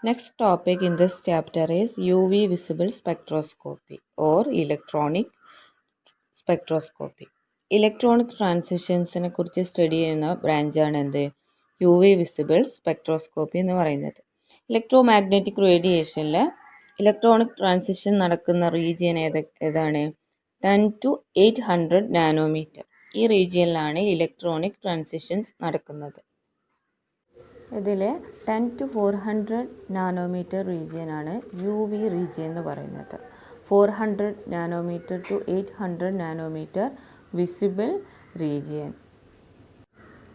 Next topic in this chapter is UV visible spectroscopy or electronic spectroscopy. Electronic ട്രാൻസിഷൻസിനെ കുറിച്ച് study ചെയ്യുന്ന ബ്രാഞ്ചാണ് എന്ത് U V visible spectroscopy എന്ന് പറയുന്നത്. ഇലക്ട്രോ മാഗ്നറ്റിക് റേഡിയേഷനിൽ ഇലക്ട്രോണിക് ട്രാൻസിഷൻ നടക്കുന്ന region ഏതാണ് 10 to 800 നാനോമീറ്റർ. ഈ റീജിയനിലാണ് ഇലക്ട്രോണിക് ട്രാൻസിഷൻസ് നടക്കുന്നത്. ഇതിൽ 10 to 400 nanometre റീജിയനാണ് U V region എന്ന് പറയുന്നത്. 400 nanometre to 800 nanometre visible region.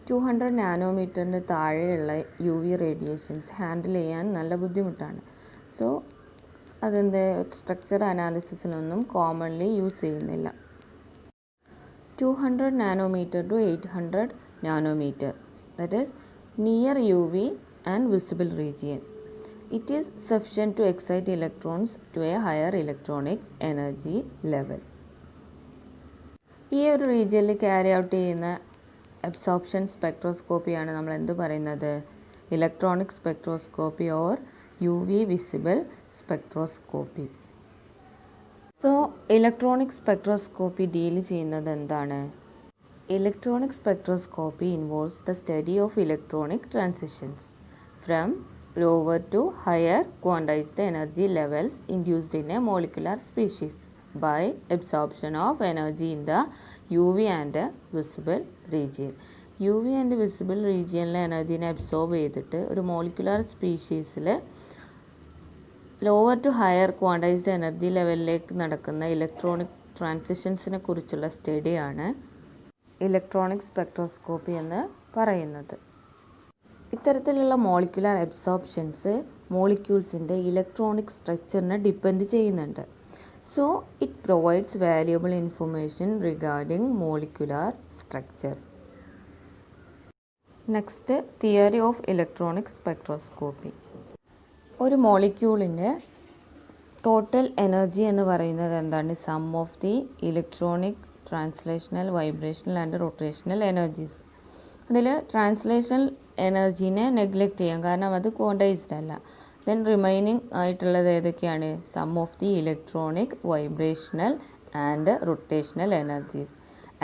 200 നാനോമീറ്ററിന് താഴെയുള്ള യു വി റേഡിയേഷൻസ് ഹാൻഡിൽ ചെയ്യാൻ നല്ല ബുദ്ധിമുട്ടാണ്. സോ അതിൻ്റെ സ്ട്രക്ചർ അനാലിസിസിനൊന്നും കോമൺലി യൂസ് ചെയ്യുന്നില്ല. 200 nanometre to 800 nanometre, that is near UV and visible region. It is sufficient to excite electrons to a higher electronic energy level. ഈ ഒരു റീജിയനിൽ carry out ചെയ്യുന്ന absorption സ്പെക്ട്രോസ്കോപ്പിയാണ് നമ്മൾ എന്ത് പറയുന്നത് electronic spectroscopy or U V visible spectroscopy. So electronic spectroscopy deal ചെയ്യുന്നത് എന്താണ്? Electronic spectroscopy involves the study of electronic transitions from lower to higher quantized energy levels induced in a molecular species by absorption of energy in the UV and visible region. UV and visible region എനർജീനെ absorb ചെയ്തിട്ട് ഒരു molecular സ്പീഷീസിൽ lower to higher quantised energy ലെവലിലേക്ക് നടക്കുന്ന electronic ട്രാൻസിഷൻസിനെ കുറിച്ചുള്ള സ്റ്റഡിയാണ് electronic spectroscopy എന്ന് പറയുന്നത്. ഇത്തരത്തിലുള്ള മോളിക്കുലാർ അബ്സോർപ്ഷൻസ് മോളിക്യൂൾസിൻ്റെ ഇലക്ട്രോണിക് സ്ട്രക്ചറിനെ ഡിപ്പെൻഡ് ചെയ്യുന്നുണ്ട്. So it provides valuable information regarding molecular structures. Next, theory of electronic spectroscopy. ഒരു മോളിക്യൂളിൻ്റെ ടോട്ടൽ എനർജി എന്ന് പറയുന്നത് എന്താണ്? Sum of the electronic translational, vibrational and rotational energies. അതിൽ ട്രാൻസ്ലേഷണൽ എനർജീനെ നെഗ്ലക്റ്റ് ചെയ്യാം, കാരണം അത് ക്വാണ്ടൈസ്ഡ് അല്ല. ദെൻ റിമൈനിങ് ആയിട്ടുള്ളത് ഏതൊക്കെയാണ്? Sum of the electronic, vibrational and rotational energies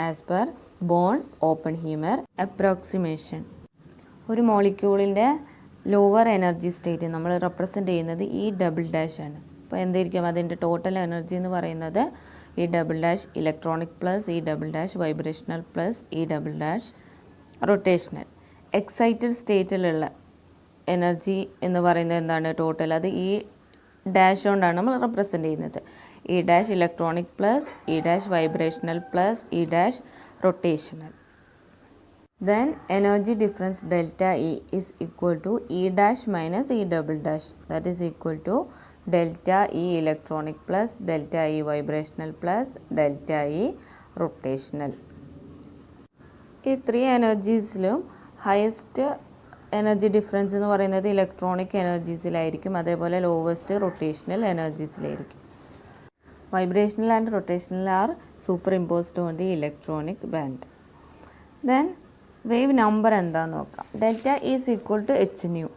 as per Born Oppenheimer approximation. ഒരു മോളിക്യൂളിൻ്റെ ലോവർ എനർജി സ്റ്റേറ്റ് നമ്മൾ റെപ്രസെൻ്റ് ചെയ്യുന്നത് ഈ ഡബിൾ ഡാഷ് ആണ്. അപ്പോൾ എന്തായിരിക്കും അതിൻ്റെ ടോട്ടൽ എനർജി എന്ന് പറയുന്നത്? E double dash electronic plus E double dash vibrational plus E double dash rotational. Excited സ്റ്റേറ്റിലുള്ള എനർജി എന്ന് പറയുന്നത് എന്താണ്? ടോട്ടൽ. അത് ഈ ഡാഷ് കൊണ്ടാണ് നമ്മൾ റെപ്രസെൻ്റ് ചെയ്യുന്നത്. ഈ ഡാഷ് ഇലക്ട്രോണിക് പ്ലസ് ഈ ഡാഷ് വൈബ്രേഷണൽ പ്ലസ് ഈ dash rotational. Then energy difference delta E is equal to E dash minus E double dash, that is equal to delta E electronic plus delta E vibrational plus delta E rotational. ഈ three എനർജീസിലും highest energy difference എന്ന് പറയുന്നത് electronic എനർജീസിലായിരിക്കും, അതേപോലെ lowest rotational എനർജീസിലായിരിക്കും. Vibrational and rotational are superimposed on the electronic band. Then wave number എന്താണെന്ന് നോക്കാം. Delta is equal to H nu.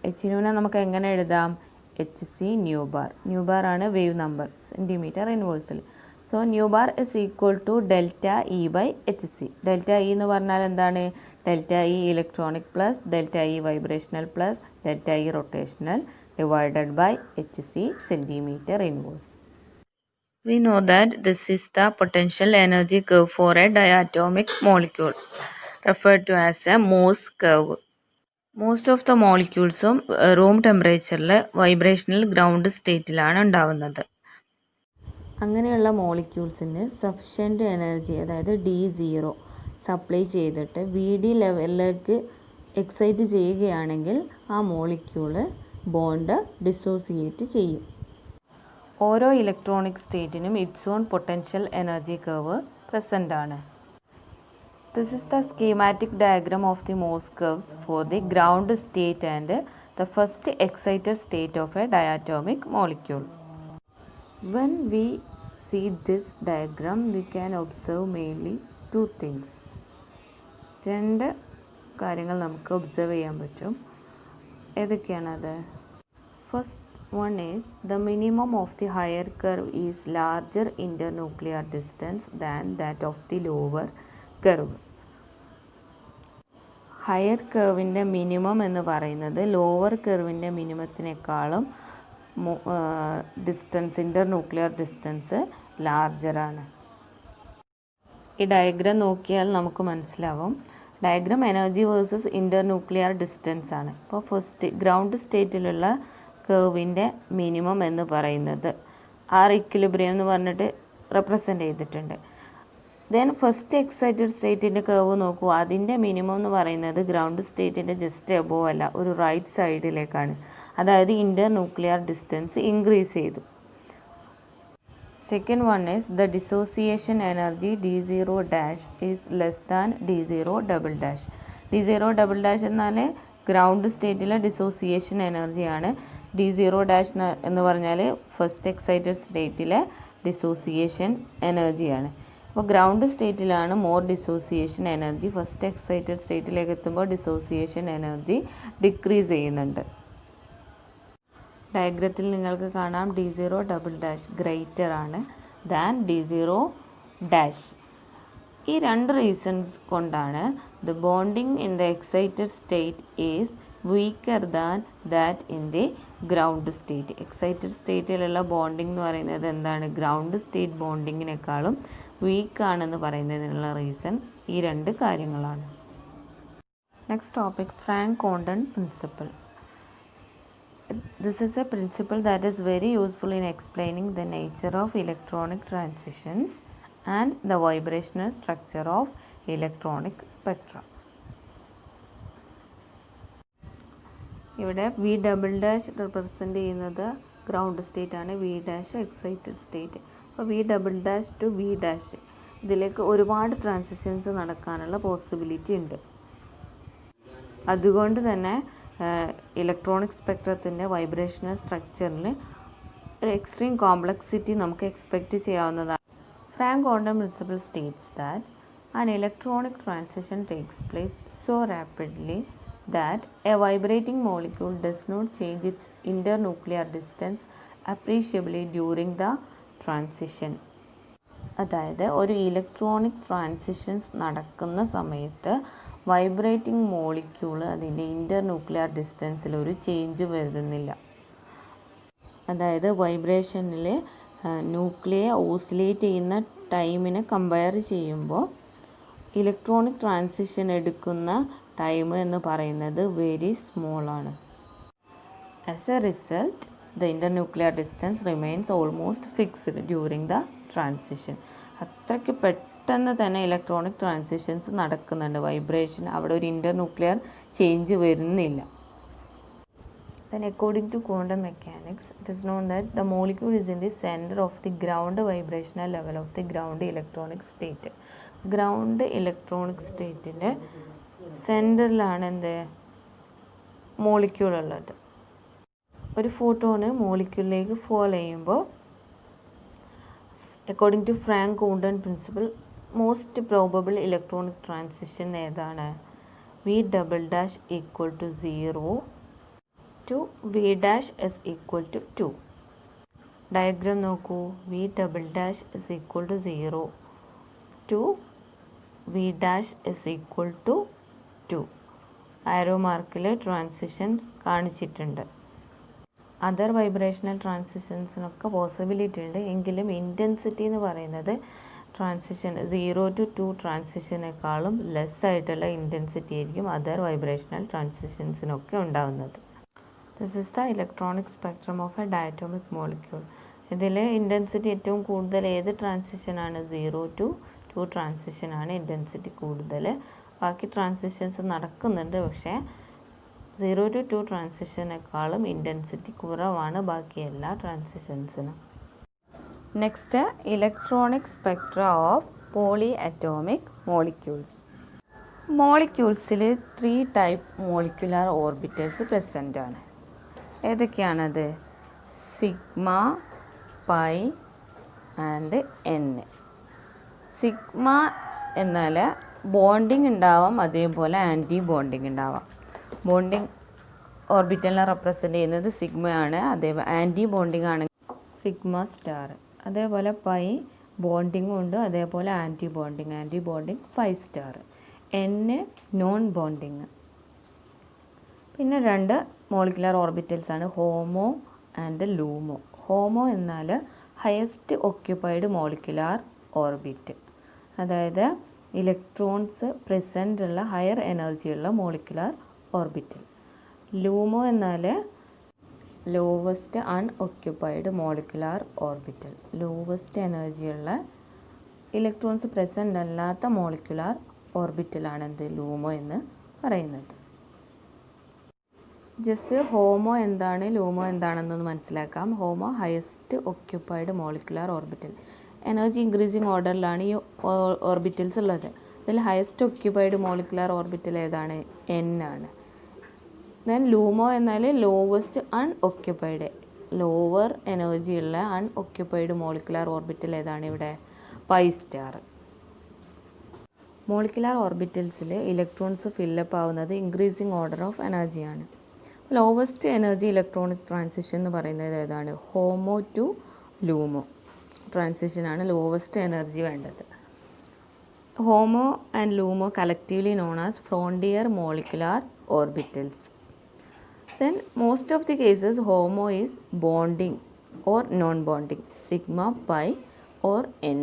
H ന്യൂനെ നമുക്ക് എങ്ങനെ എഴുതാം? H C nu bar. Nu bar ആണ് വേവ് നമ്പർ സെൻറ്റിമീറ്റർ ഇൻവേഴ്സിൽ. So nu bar is equal to delta E by H C. Delta E എന്ന് പറഞ്ഞാൽ എന്താണ്? Delta E electronic plus delta E vibrational plus delta E rotational divided by H C centimetre inverse. We know that this is the potential energy curve for a diatomic molecule, referred to as a Mohs curve. Most of the മോളിക്യൂൾസും room ടെമ്പറേച്ചറിൽ vibrational ground സ്റ്റേറ്റിലാണ് ഉണ്ടാവുന്നത്. അങ്ങനെയുള്ള മോളിക്യൂൾസിന് sufficient energy, അതായത് D0 supply ചെയ്തിട്ട് VD ലെവലിലേക്ക് excite ചെയ്യുകയാണെങ്കിൽ ആ മോളിക്യൂള് ബോണ്ട് ഡിസോസിയേറ്റ് ചെയ്യും. ഓരോ ഇലക്ട്രോണിക് സ്റ്റേറ്റിനും its own potential energy curve present ആണ്. This is the schematic diagram of the Mohs curves for the ground state and the first excited state of a diatomic molecule. When we see this diagram, we can observe mainly two things. രണ്ട് കാര്യങ്ങൾ നമുക്ക് observe ചെയ്യാൻ പറ്റും. ഏതൊക്കെയാണത്? First one is the minimum of the higher curve is larger internuclear distance than that of the lower curve. Higher കർവിൻ്റെ minimum എന്ന് പറയുന്നത് lower കർവിൻ്റെ മിനിമത്തിനേക്കാളും ഡിസ്റ്റൻസ് ഇൻ്റർന്യൂക്ലിയർ ഡിസ്റ്റൻസ് ലാർജറാണ്. ഈ ഡയഗ്രാം നോക്കിയാൽ നമുക്ക് മനസ്സിലാവും. Diagram energy versus internuclear distance ആണ്. ഇപ്പോൾ ഫസ്റ്റ് ഗ്രൗണ്ട് സ്റ്റേറ്റിലുള്ള കർവിൻ്റെ മിനിമം എന്ന് പറയുന്നത് ഇക്വിലിബ്രിയം എന്ന് പറഞ്ഞിട്ട് റെപ്രസെൻ്റ് ചെയ്തിട്ടുണ്ട്. ദെൻ ഫസ്റ്റ് എക്സൈറ്റഡ് സ്റ്റേറ്റിൻ്റെ കർവ് നോക്കൂ. അതിൻ്റെ മിനിമം എന്ന് പറയുന്നത് ഗ്രൗണ്ട് സ്റ്റേറ്റിൻ്റെ ജസ്റ്റ് എബോവ് അല്ല, ഒരു റൈറ്റ് സൈഡിലേക്കാണ്. അതായത് ഇൻ്റർന്യൂക്ലിയർ ഡിസ്റ്റൻസ് ഇൻക്രീസ് ചെയ്തു. Second one is the dissociation energy d0 dash is less than d0 double dash. d0 double dash എന്നാൽ ഗ്രൗണ്ട് സ്റ്റേറ്റിലെ ഡിസോസിയേഷൻ എനർജിയാണ്. d0 ഡാഷ് എന്ന് പറഞ്ഞാൽ ഫസ്റ്റ് എക്സൈറ്റഡ് സ്റ്റേറ്റിലെ ഡിസോസിയേഷൻ എനർജിയാണ്. അപ്പോൾ ഗ്രൗണ്ട് സ്റ്റേറ്റിലാണ് more dissociation energy. First excited സ്റ്റേറ്റിലേക്ക് എത്തുമ്പോൾ ഡിസോസിയേഷൻ എനർജി ഡിക്രീസ് ചെയ്യുന്നുണ്ട്. ഡയഗ്രത്തിൽ നിങ്ങൾക്ക് കാണാം d0 ഡബിൾ ഡാഷ് ഗ്രേറ്റർ ആണ് ദാൻ d0 ഡാഷ്. ഈ രണ്ട് റീസൺസ് കൊണ്ടാണ് the bonding in the excited state is weaker than that in the ground state. Excited സ്റ്റേറ്റിലുള്ള ബോണ്ടിങ് എന്ന് പറയുന്നത് എന്താണ്? ഗ്രൗണ്ട് സ്റ്റേറ്റ് ബോണ്ടിങ്ങിനേക്കാളും വീക്കാണെന്ന് പറയുന്നതിനുള്ള റീസൺ ഈ രണ്ട് കാര്യങ്ങളാണ്. Next topic Franck Condon principle. This is a principle that is very useful in explaining the nature of electronic transitions and the vibrational structure of electronic spectra. ഇവിടെ വി ഡബിൾ ഡാഷ് റെപ്രസെൻ്റ് ചെയ്യുന്നത് ground state ആണ്, V dash excited state. അപ്പോൾ V double dash to V dash ഇതിലേക്ക് ഒരുപാട് transitions നടക്കാനുള്ള possibility ഉണ്ട്. അതുകൊണ്ട് തന്നെ ഇലക്ട്രോണിക് സ്പെക്ട്രത്തിൻ്റെ വൈബ്രേഷണൽ സ്ട്രക്ചറിൽ ഒരു എക്സ്ട്രീം കോംപ്ലക്സിറ്റി നമുക്ക് എക്സ്പെക്റ്റ് ചെയ്യാവുന്നതാണ്. Frank Condon principle States that an electronic transition takes place so rapidly that a vibrating molecule does not change its internuclear distance appreciably during the transition. അതായത് ഒരു electronic transitions നടക്കുന്ന സമയത്ത് vibrating molecule അതിൻ്റെ ഇൻ്റർന്യൂക്ലിയർ ഡിസ്റ്റൻസിൽ ഒരു change വരുന്നില്ല. അതായത് വൈബ്രേഷനിൽ nuclei oscillate ചെയ്യുന്ന ടൈമിനെ കമ്പയർ ചെയ്യുമ്പോൾ ഇലക്ട്രോണിക് ട്രാൻസിഷൻ എടുക്കുന്ന ടൈം എന്ന് പറയുന്നത് വെരി സ്മോൾ ആണ്. As a result the internuclear distance remains almost fixed during the transition. അത്രയ്ക്ക് പെട്ടെന്ന് തന്നെ ഇലക്ട്രോണിക് ട്രാൻസിഷൻസ് നടക്കുന്നുണ്ട്. വൈബ്രേഷൻ അവിടെ ഒരു ഇൻ്റർന്യൂക്ലിയർ ചേഞ്ച് വരുന്നില്ല. Then according to quantum mechanics, it is known that the molecule is in the center of the ground vibrational level of the ground electronic state. Ground electronic സ്റ്റേറ്റിൻ്റെ സെൻറ്ററിലാണ് എന്ത് molecule ഉള്ളത്. ഒരു photon മോളിക്യൂളിലേക്ക് fall ചെയ്യുമ്പോൾ according to Franck Condon principle most probable electronic transition ഏതാണ്? V double dash equal to 0 to V dash is equal to 2. Diagram നോക്കൂ. V double dash is equal to 0 to V dash is equal to 2. Arrow മാർക്കിൽ transitions കാണിച്ചിട്ടുണ്ട്. Other vibrational ട്രാൻസിഷൻസിനൊക്കെ possibility ഉണ്ട്. എങ്കിലും intensity എന്ന് പറയുന്നത് transition 0 to 2 ട്രാൻസിഷനേക്കാളും less ആയിട്ടുള്ള intensity ആയിരിക്കും other vibrational ട്രാൻസിഷൻസിനൊക്കെ ഉണ്ടാകുന്നത്. This is the electronic spectrum of A diatomic molecule. ഇതിൽ ഇൻറ്റൻസിറ്റി ഏറ്റവും കൂടുതൽ ഏത് ട്രാൻസിഷനാണ്? 0 ടു 2 ട്രാൻസിഷനാണ് ഇൻറ്റൻസിറ്റി കൂടുതൽ. ബാക്കി ട്രാൻസിഷൻസ് നടക്കുന്നുണ്ട്, പക്ഷേ 0 ടു 2 ട്രാൻസിഷനേക്കാളും ഇൻറ്റൻസിറ്റി കുറവാണ് ബാക്കി എല്ലാ ട്രാൻസിഷൻസിനും. Next electronic spectra of polyatomic molecules. മോളിക്യൂൾസിൽ 3 ടൈപ്പ് മോളിക്യുലർ ഓർബിറ്റൽസ് പ്രസൻ്റ് ആണ്. ഏതൊക്കെയാണത്? Sigma, pi and n. Sigma എന്നാൽ ബോണ്ടിങ് ഉണ്ടാവാം, അതേപോലെ ആൻറ്റി ബോണ്ടിങ് ഉണ്ടാവാം. ബോണ്ടിങ് ഓർബിറ്റലിനെ റെപ്രസെൻ്റ് ചെയ്യുന്നത് സിഗ്മയാണ്. അതേപോലെ ആൻറ്റി ബോണ്ടിങ് ആണ് സിഗ്മ സ്റ്റാർ. അതേപോലെ പൈ ബോണ്ടിങ്ങും ഉണ്ട്, അതേപോലെ antibonding pi star. N non bonding. പിന്നെ 2 മോളിക്കുലർ ഓർബിറ്റൽസ് ആണ് ഹോമോ ആൻഡ് ലൂമോ. ഹോമോ എന്നാൽ ഹയസ്റ്റ് ഒക്യുപ്പൈഡ് മോളിക്കുലാർ ഓർബിറ്റ്, അതായത് ഇലക്ട്രോൺസ് പ്രസൻ്റ് ഉള്ള ഹയർ എനർജിയുള്ള മോളിക്കുലാർ ഓർബിറ്റൽ. ലൂമോ എന്നാൽ lowest unoccupied molecular orbital, lowest എനർജിയുള്ള ഇലക്ട്രോൺസ് പ്രസൻ്റ് അല്ലാത്ത മോളിക്കുലാർ ഓർബിറ്റലാണ് എന്ത് ലൂമോ എന്ന് പറയുന്നത്. ജസ്റ്റ് ഹോമോ എന്താണ് ലൂമോ എന്താണെന്നൊന്ന് മനസ്സിലാക്കാം. HOMO highest occupied molecular orbital, energy increasing ഓർഡറിലാണ് ഈ ഓർബിറ്റൽസ് ഉള്ളത്. ഇതിൽ ഹയസ്റ്റ് ഒക്യുപ്പൈഡ് മോളിക്കുലാർ ഓർബിറ്റൽ ഏതാണ്? എൻ ആണ്. ദെൻ ലൂമോ എന്നാൽ ലോവസ്റ്റ് അൺഒക്യുപ്പൈഡ്, ലോവർ എനർജി ഉള്ള അൺഒക്യുപ്പൈഡ് മോളിക്കുലാർ ഓർബിറ്റൽ ഏതാണ് ഇവിടെ? Pi star. മോളിക്കുലാർ ഓർബിറ്റൽസിൽ ഇലക്ട്രോൺസ് ഫില്ലപ്പ് ആവുന്നത് ഇൻക്രീസിങ് ഓർഡർ ഓഫ് എനർജിയാണ്. ലോവസ്റ്റ് എനർജി ഇലക്ട്രോണിക് ട്രാൻസിഷൻ എന്ന് പറയുന്നത് ഏതാണ്? ഹോമോ ടു ലൂമോ ട്രാൻസിഷനാണ് ലോവസ്റ്റ് എനർജി വേണ്ടത്. HOMO and LUMO collectively known as frontier molecular orbitals. Then most of the cases HOMO is bonding or non-bonding, sigma, pi or n.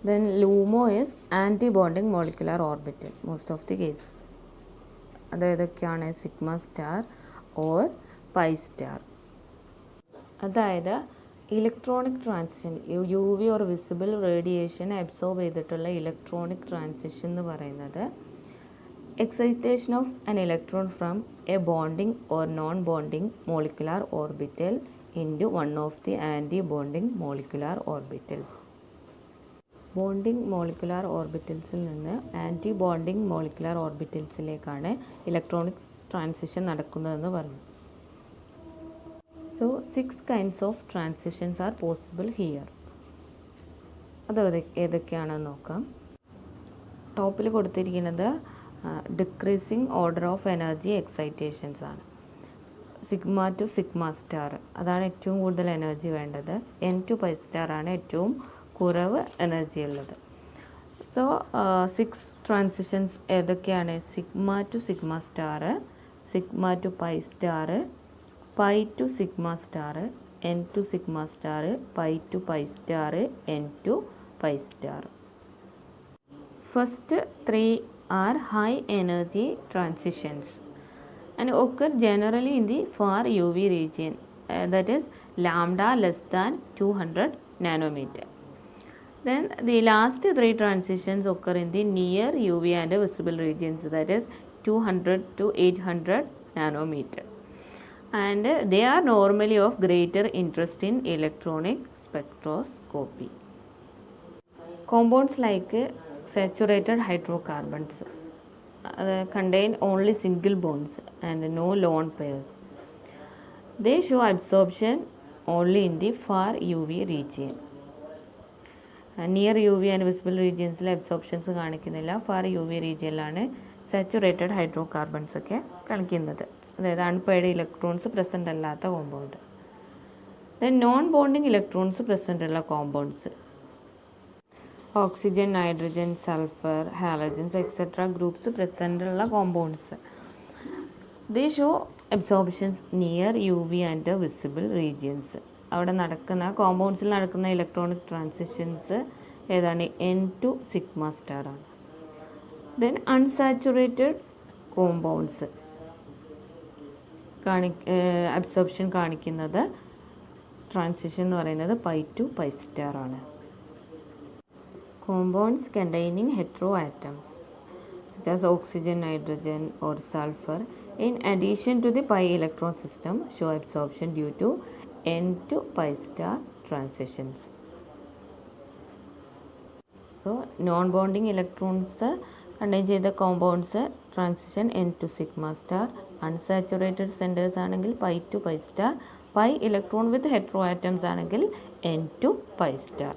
Then LUMO is anti-bonding molecular orbital most of the cases. അതായതൊക്കെയാണ് sigma star or pi star. അതായത് electronic transition U V or visible radiation absorb ചെയ്തിട്ടുള്ള electronic transition എന്ന് പറയുന്നത് excitation of an electron from a bonding or non bonding molecular orbital into one of the antibonding molecular orbitals. Bonding molecular ഓർബിറ്റൽസിൽ നിന്ന് antibonding molecular ഓർബിറ്റൽസിലേക്കാണ് electronic transition നടക്കുന്നതെന്ന് പറഞ്ഞു. So 6 kinds of transitions are possible here. അത് ഏതൊക്കെയാണെന്ന് നോക്കാം. ടോപ്പിൽ കൊടുത്തിരിക്കുന്നത് ഡിക്രീസിങ് ഓർഡർ ഓഫ് എനർജി എക്സൈറ്റേഷൻസ് ആണ്. സിഗ്മ ടു സിഗ്മ സ്റ്റാർ അതാണ് ഏറ്റവും കൂടുതൽ എനർജി വേണ്ടത്. എൻ ടു പൈ സ്റ്റാർ ആണ് ഏറ്റവും കുറവ് എനർജി ഉള്ളത്. സോ 6 ട്രാൻസിഷൻസ് ഏതൊക്കെയാണ്? Sigma to sigma star, sigma to pi star, pi to sigma star, N to sigma star, pi to pi star, N to pi star. First 3 are high energy transitions and occur generally in the far UV region, that is lambda less than 200 nanometer. Then the last 3 transitions occur in the near UV and visible regions, that is 200 to 800 nanometer. And they are normally of greater interest in electronic spectroscopy. Compounds like saturated hydrocarbons contain only single bonds and no lone pairs. They show absorption only in the far UV region. Near U V and visible റീജിയൻസിൽ absorptions കാണിക്കുന്നില്ല. Far U V റീജിയനിലാണ് saturated hydrocarbons ഒക്കെ കാണിക്കുന്നത്, അതായത് unpaired electrons present അല്ലാത്ത compound. Then non bonding electrons present ഉള്ള compounds oxygen, nitrogen, sulphur, halogens etcetera groups present ഉള്ള compounds. They show absorptions near U V and visible regions. അവിടെ നടക്കുന്ന കോമ്പൗണ്ട്സിൽ നടക്കുന്ന ഇലക്ട്രോണിക് ട്രാൻസിഷൻസ് ഏതാണ്? എൻ ടു സിഗ്മ സ്റ്റാർ ആണ്. Then unsaturated compounds absorption കാണിക്കുന്നത് transition എന്ന് പറയുന്നത് പൈ ടു പൈ സ്റ്റാർ ആണ്. Compounds containing hetero atoms such as oxygen, nitrogen or sulfur in addition to the pi electron system show absorption due to n to pi star transitions. So non bonding electrons contain ചെയ്ത compounds transition n to sigma star, unsaturated centers ആണെങ്കിൽ pi to pi star, pi electron with hetero atoms ആണെങ്കിൽ n to pi star.